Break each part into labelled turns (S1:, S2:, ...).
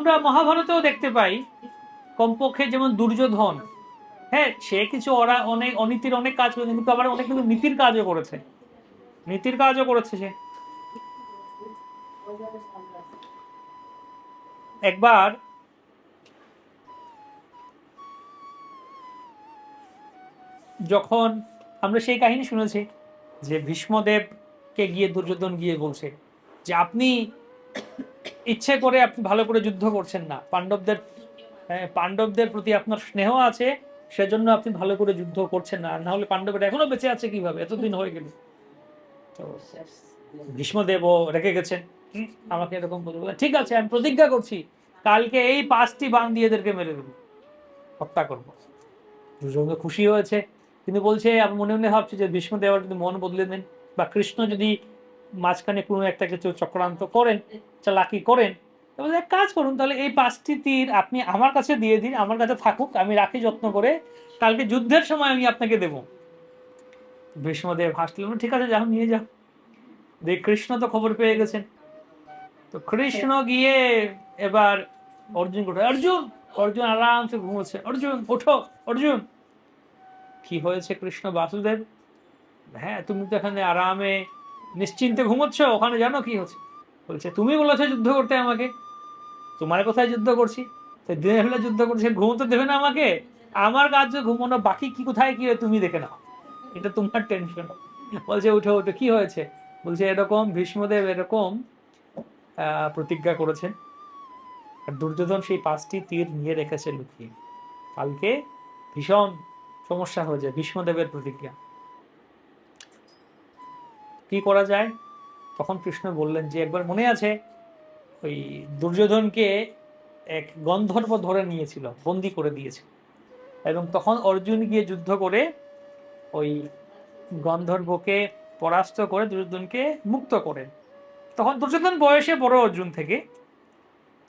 S1: আমরা মহাভারতেও দেখতে পাই কমপক্ষে যেমন দুর্যোধন, হ্যাঁ সে কিছু ওরা অনেক অনীতির অনেক কাজ করেছে, কিন্তু আবার অনেক কিন্তু নীতির কাজও করেছে, নীতির কাজও করেছে সে। একবার যখন আমরা সেই কাহিনী শুনেছি যে ভীষ্মদেবকে গিয়ে দুর্যোধন গিয়ে বলছে যে আপনি ইচ্ছে করে আপনি ভালো করে যুদ্ধ করছেন না, পাণ্ডবদের প্রতি আপনার স্নেহ আছে সেজন্য আপনি ভালো করে যুদ্ধ করছেন না, না হলে পাণ্ডবরা এখনো বেঁচে আছে কিভাবে, এতদিন হয়ে গেল। তো ভীষ্মদেবও রেখে গেছেন, আমাকে এরকম বলে, ঠিক আছে আমি প্রতিজ্ঞা করছি কালকে এই 5টি বাণ দিয়ে এদেরকে মেরে দেবো, হত্যা করবো। দুর্যোধন খুশি হয়েছে, কিন্তু বলছে আমি মনে মনে ভাবছি যে ভীষ্মদেব আবার যদি মন বদলে দেন বা কৃষ্ণ যদি মাঝখানে কোনো একটা কিছু চক্রান্ত করেন, চালাকি করেন, তাহলে এক কাজ করুন, তাহলে এই 5টি তীর আপনি আমার কাছে দিয়ে দিন, আমার কাছে থাকুক, আমি রাখি যত্ন করে, কালকে যুদ্ধের সময় আমি আপনাকে দেবো। ভীষ্মদেব হাসলেন, ঠিক আছে যাও নিয়ে যাও। দেখ কৃষ্ণ তো খবর পেয়ে গেছেন, তো কৃষ্ণ গিয়ে এবার অর্জুন ওঠে, অর্জুন, অর্জুন আরামসে ঘুমোচ্ছে, অর্জুন ওঠো, অর্জুন কি হয়েছে কৃষ্ণ বাসুদেব, হ্যাঁ তুমি তো এখানে আরামে নিশ্চিন্তে ঘুমোচ্ছ, ওখানে জানো কি হচ্ছে? বলছে তুমি বলেছো যুদ্ধ করতে আমাকে, তোমার কোথায় যুদ্ধ করছি, দিনের বেলা যুদ্ধ করছি, ঘুমোতে দেবে না আমাকে, আমার কাজ ঘুমানো, বাকি কি কোথায় কি তুমি দেখে নাও, এটা তোমার টেনশন। বলছে উঠে উঠে কি হয়েছে, বলছে এরকম ভীষ্মদেব এরকম প্রতিজ্ঞা করেছেন, আর দুর্যোধন সেই 5টি তীর নিয়ে রেখেছে লুকিয়ে, কালকে ভীষণ সমস্যা হয়ে যায়, ভীষ্মদেবের প্রতিজ্ঞা, কি করা যায়? তখন কৃষ্ণ বললেন যে একবার মনে আছে ওই দুর্যোধনকে এক গন্ধর্ব ধরে নিয়েছিল, বন্দি করে দিয়েছিল, এবং তখন অর্জুন গিয়ে যুদ্ধ করে ওই গন্ধর্বকে পরাস্ত করে দুর্যোধনকে মুক্ত করেন। তখন দুর্যোধন বয়সে বড় অর্জুন থেকে,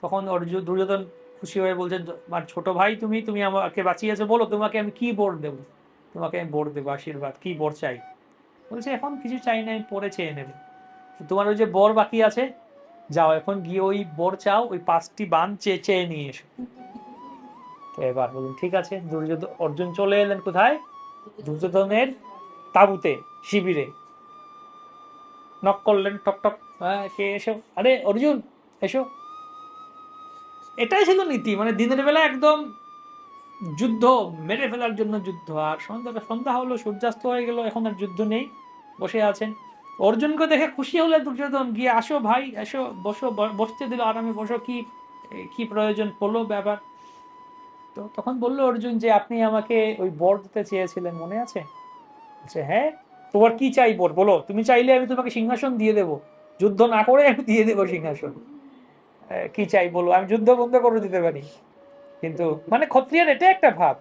S1: তখন দুর্যোধন খুশি হয়ে বলছেন আমার ছোট ভাই তুমি তুমি আমাকে বাঁচিয়েছো, বলো তোমাকে আমি কি বর দেবো, তোমাকে আমি বর দেবো, আশীর্বাদ কি বর চাই? বলছে এখন কিছু চাই না, আমি পরে চেয়ে নেবে, তোমার ওই যে বর বাকি আছে, যাও এখন গিয়ে ওই বর চাও, ওই 5টি বাণ চেয়ে চেয়ে নিয়ে এসো। তো এবার বলুন ঠিক আছে, দুর্যোধন অর্জুন চলে এলেন কোথায়, দুর্যোধনের তাঁবুতে, শিবিরে, নক করলেন, টক টক, হ্যাঁ কে, এসো, আরে অর্জুন এসো। এটাই ছিল নীতি, মানে দিনের বেলা একদম যুদ্ধ, মেরে ফেলার জন্য যুদ্ধ, আর সন্ধ্যা হলো, সূর্যাস্ত হয়ে গেল, এখন আর যুদ্ধ নেই, বসে আছেন। অর্জুনকে দেখে খুশি হলে দুর্যোধন, গিয়ে আসো ভাই এসো, বসো, বসতে দিল আরামে, বসো, কি কি প্রয়োজন হলো ব্যাপার? তো তখন বললো অর্জুন যে আপনি আমাকে ওই বর দিতে চেয়েছিলেন, মনে আছে? বলছে হ্যাঁ, তোমার কি চাই বর বলো, তুমি চাইলে আমি তোমাকে সিংহাসন দিয়ে দেবো, যুদ্ধ না করে আমি দিয়ে দেবো সিংহাসন, কি চাই বলো, আমি যুদ্ধ বন্ধ করে দিতে পারি। কিন্তু মানে ক্ষত্রিয়ের এটা একটা ভাব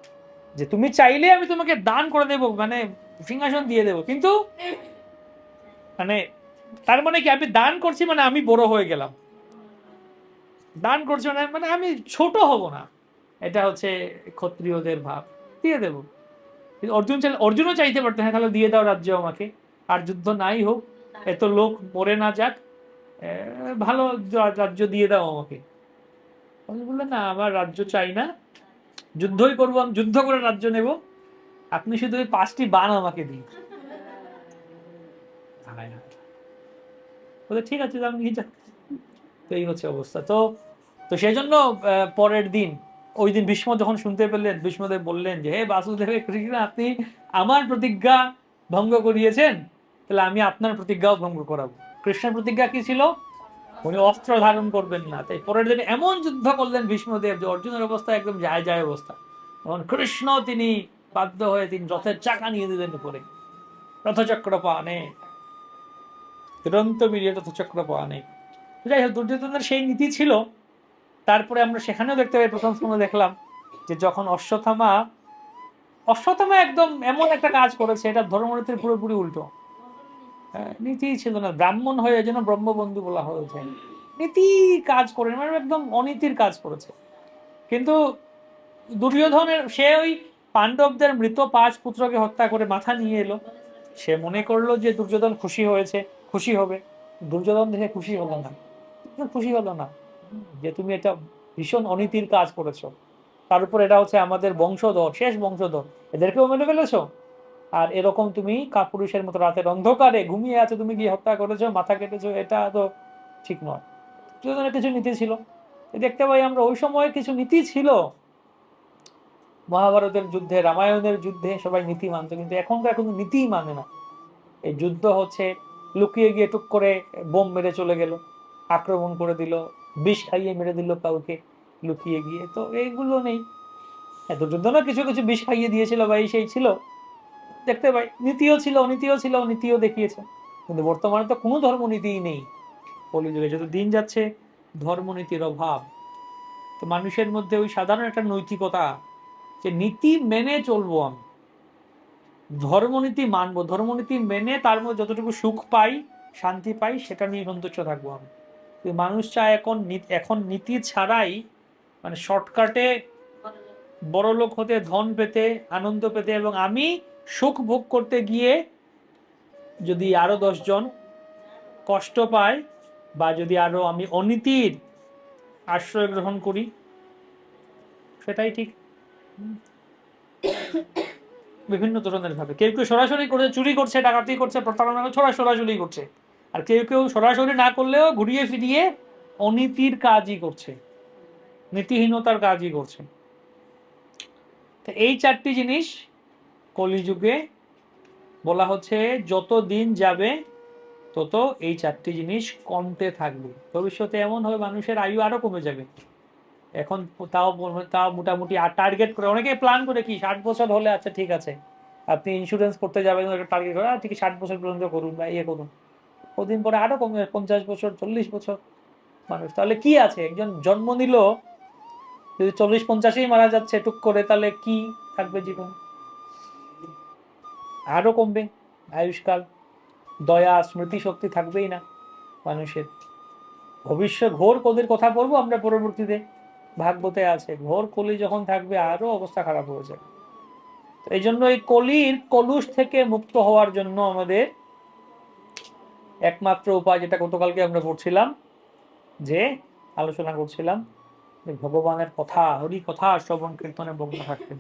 S1: যে তুমি চাইলে আমি তোমাকে দান করে দেবো, মানে সিংহাসন দিয়ে দেবো, কিন্তু মানে তার মানে কি আমি দান করছি মানে আমি বড় হয়ে গেলাম, দান করছি মানে মানে আমি ছোট হব না, এটা হচ্ছে ক্ষত্রিয়দের ভাব, দিয়ে দেবো। কিন্তু অর্জুনও চাইতে পারতো হ্যাঁ তাহলে দিয়ে দাও রাজ্য আমাকে, আর যুদ্ধ নাই হোক, এত লোক মরে না যাক, ভালো রাজ্য দিয়ে দাও আমাকে। বললেন না আমার রাজ্য চাই না, যুদ্ধই করবো, আমি যুদ্ধ করে রাজ্য নেব, আপনি শুধু ওই 5টি বাণ আমাকে দিন। বলে ঠিক আছে যাও নিয়ে যাও। তো এই হচ্ছে অবস্থা। তো তো সেই জন্য পরের দিন, ওই দিন ভীষ্ম যখন শুনতে পেলেন, ভীষ্মদেব বললেন যে হে বাসুদেব কৃষ্ণ, আপনি আমার প্রতিজ্ঞা ভঙ্গ করিয়েছেন, তাহলে আমি আপনার প্রতিজ্ঞাও ভঙ্গ করাবো। কৃষ্ণের প্রতিজ্ঞা কি ছিল? উনি অস্ত্র ধারণ করবেন না। তাই পরের দিন এমন যুদ্ধ করলেন ভীষ্মদেব যে অর্জুনের অবস্থা একদম যায় যায় অবস্থা। তখন কৃষ্ণ তিনি বাধ্য হয়ে তিনি রথের চাকা নিয়ে দিলেন উপরে, রথচক্র পানে, দুরন্ত বীর্য রথচক্র পানে। যাই হোক, দুর্যোধনের সেই নীতি ছিল। তারপরে আমরা সেখানেও দেখতে পাই, প্রথম সময় দেখলাম যে যখন অশ্বত্থামা, অশ্বত্থামা একদম এমন একটা কাজ করেছে, এটা ধর্মনীতির পুরোপুরি উল্টো। নীতি ছিল না, ব্রাহ্মণ হয়ে যেন ব্রহ্মবন্ধু বলা হয়েছে, নীতি কাজ করে মানে একদম অনীতির কাজ করেছে। কিন্তু দুর্যোধনের সে ওই পাণ্ডবদের মৃত 5 পুত্রকে হত্যা করে মাথা নিয়ে এলো, সে মনে করলো যে দুর্যোধন খুশি হয়েছে, খুশি হবে। দুর্যোধন দেখে খুশি হলো না, খুশি হলো না যে তুমি এটা ভীষণ অনীতির কাজ করেছো, তার উপর এটা হচ্ছে আমাদের বংশধর, শেষ বংশধর, এদেরকেও মেরে ফেলেছো। আর এরকম তুমি কাপুরুষের মতো রাতের অন্ধকারে ঘুমিয়ে আছো, তুমি গিয়ে হত্যা করেছো, মাথা কেটেছো, এটা তো ঠিক নয়। দুর্যোধনের কিছু নীতি ছিল, দেখতে পাই আমরা ওই সময় কিছু নীতি ছিল। মহাভারতের যুদ্ধে, রামায়ণের যুদ্ধে সবাই নীতি মানত, কিন্তু এখনকার কোনো নীতিই মানে না। এই যুদ্ধ হচ্ছে, লুকিয়ে গিয়ে টুক করে বোম মেরে চলে গেল, আক্রমণ করে দিল, বিষ খাইয়ে মেরে দিল কাউকে লুকিয়ে গিয়ে, তো এইগুলো নেই। এত যুদ্ধ না, কিছু কিছু বিষ খাইয়ে দিয়েছিল বা এই সেই ছিল, দেখতে পাই। নীতিও ছিল, অনীতিও ছিল, নীতিও দেখিয়েছে। কিন্তু বর্তমানে তো কোনো ধর্মনীতিই নেই। কলিযুগে যত দিন যাচ্ছে ধর্মনীতির অভাব। তো মানুষের মধ্যে ওই সাধারণ একটা নৈতিকতা, যে নীতি মেনে চলবো, আমি ধর্মনীতি মানবো, ধর্মনীতি মেনে তার মধ্যে যতটুকু সুখ পাই, শান্তি পাই, সেটা নিয়ে সন্তুষ্ট থাকবো আমি। মানুষ চায় এখন এখন নীতি ছাড়াই, মানে শর্টকাটে বড়লোক হতে, ধন পেতে, আনন্দ পেতে, এবং আমি সুখ ভোগ করতে গিয়ে যদি আরো 10 জন কষ্ট পায়, বা যদি আরো আমি অনীতির আশ্রয় গ্রহণ করি, সেটাই ঠিক। বিভিন্ন ধরনের ভাবে কেউ কেউ সরাসরি করে চুরি করছে, ডাকাতি করছে, প্রতারণা সরাসরি করছে, আর কেউ কেউ সরাসরি না করলেও ঘুরিয়ে ফিরিয়ে অনীতির কাজই করছে, নীতিহীনতার কাজই করছে। তো এই 4টি জিনিস কলিযুগে বলা হচ্ছে যত দিন যাবে তত এই 4টি জিনিস কমতে থাকবে। ভবিষ্যতে এমন হবে মানুষের আয়ু আরো কমে যাবে। এখন তাও তাও মোটামুটি টার্গেট করে অনেকে প্ল্যান করে, কি 60 বছর হলে আচ্ছা ঠিক আছে, আপনি ইন্স্যুরেন্স করতে যাবেন, টার্গেট করে ঠিক 60 বছর পর্যন্ত করুন বা ইয়ে করুন। কদিন পরে আরো কমে 50 বছর, 40 বছর মানুষ। তাহলে কি আছে, একজন জন্ম নিল, যদি 40-50-এই মারা যাচ্ছে টুক করে, তাহলে কি থাকবে জীবন? আরো কমবে আয়ুষ্কাল, দয়া স্মৃতি শক্তি থাকবেই না মানুষের। ভবিষ্যৎ ঘোর কলির কথা বলবো আমরা পরবর্তীতে, ভাগবতে আছে, ঘোর কলি যখন থাকবে আরো অবস্থা খারাপ হয়ে যাবে। এই জন্য এই কলির কলুষ থেকে মুক্ত হওয়ার জন্য আমাদের একমাত্র উপায়, যেটা গতকালকে আমরা পড়ছিলাম, যে আলোচনা করছিলাম, ভগবানের কথা, হরি কথা শ্রবণ কীর্তনে মগ্ন থাকতেন।